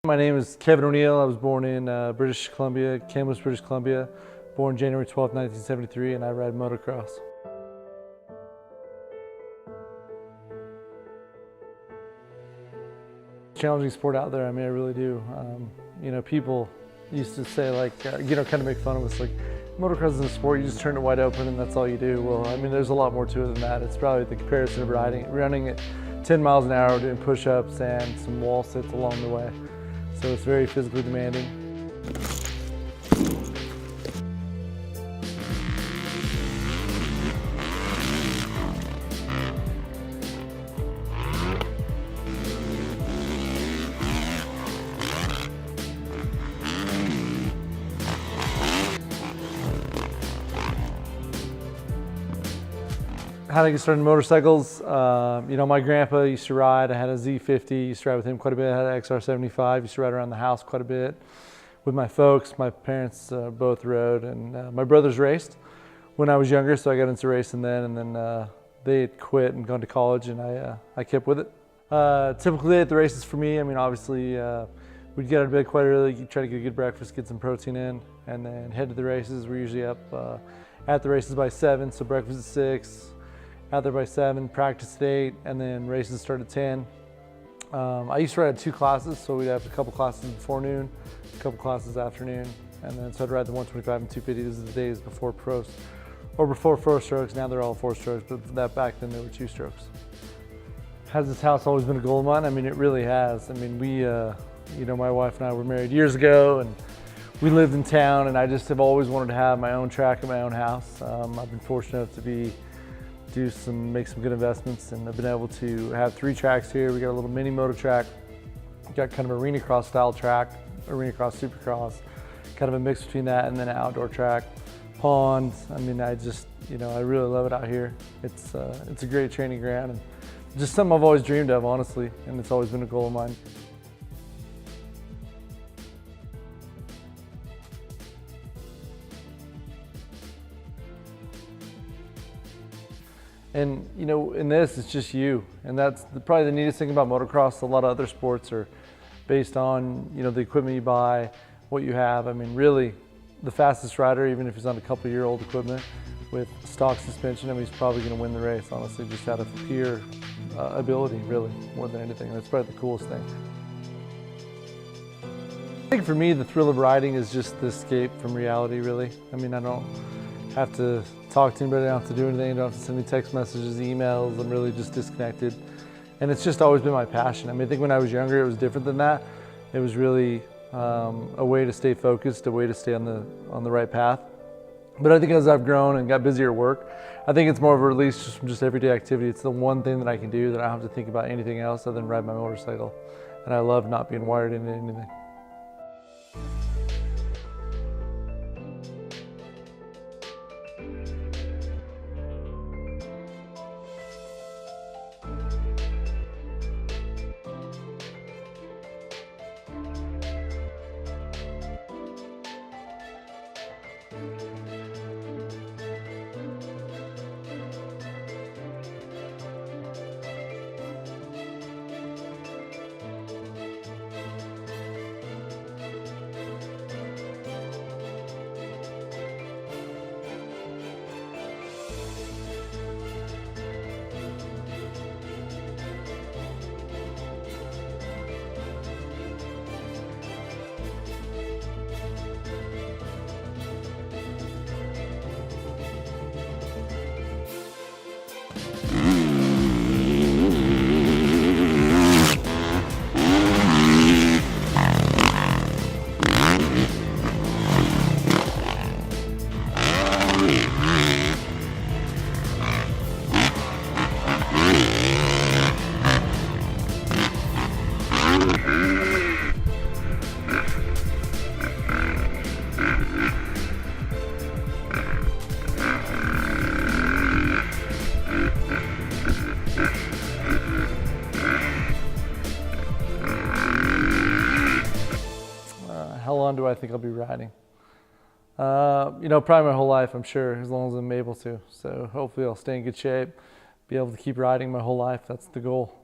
My name is Kevin O'Neill. I was born in British Columbia, Kamloops, British Columbia. Born January 12, 1973, and I ride motocross. Challenging sport out there, I mean, I really do. People used to say kind of make fun of us, like, motocross is a sport, you just turn it wide open and that's all you do. Well, I mean, there's a lot more to it than that. It's probably the comparison of running at 10 miles an hour, doing push-ups and some wall sits along the way. So it's very physically demanding. How to get started in motorcycles? My grandpa used to ride. I had a Z50, used to ride with him quite a bit. I had an XR75, used to ride around the house quite a bit with my folks. My parents both rode, and my brothers raced when I was younger, so I got into racing then, and then they had quit and gone to college, and I kept with it. Typical day at the races for me, I mean, obviously, we'd get out of bed quite early, try to get a good breakfast, get some protein in, and then head to the races. We're usually up at the races by 7, so breakfast at 6. Out there by 7, practice at 8, and then races start at 10. I used to ride 2 classes, so we'd have a couple classes before noon, a couple classes afternoon, and then so I'd ride the 125 and 250. These are the days before pros, or before 4 strokes. Now they're all 4 strokes, but back then they were 2 strokes. Has this house always been a goal of mine? I mean, it really has. I mean, my wife and I were married years ago, and we lived in town, and I just have always wanted to have my own track at my own house. I've been fortunate enough to make some good investments, and I've been able to have 3 tracks here. We got a little mini moto track, got kind of arena cross style track, arena cross supercross, kind of a mix between that and then an outdoor track, pond. I mean, I really love it out here. It's a great training ground and just something I've always dreamed of, honestly, and it's always been a goal of mine. And in this, it's just you. And that's probably the neatest thing about motocross. A lot of other sports are based on, the equipment you buy, what you have. I mean, really, the fastest rider, even if he's on a couple-year-old equipment with stock suspension, I mean, he's probably going to win the race, honestly, just out of pure ability, really, more than anything. That's probably the coolest thing. I think for me, the thrill of riding is just the escape from reality, really. I mean, I don't have to talk to anybody, I don't have to do anything, I don't have to send any text messages, emails. I'm really just disconnected. And it's just always been my passion. I mean, I think when I was younger, it was different than that. It was really a way to stay focused, a way to stay on the right path. But I think as I've grown and got busier at work, I think it's more of a release just from just everyday activity. It's the one thing that I can do that I don't have to think about anything else other than ride my motorcycle. And I love not being wired into anything. How long do I think I'll be riding? Probably my whole life, I'm sure, as long as I'm able to. So hopefully I'll stay in good shape, be able to keep riding my whole life. That's the goal.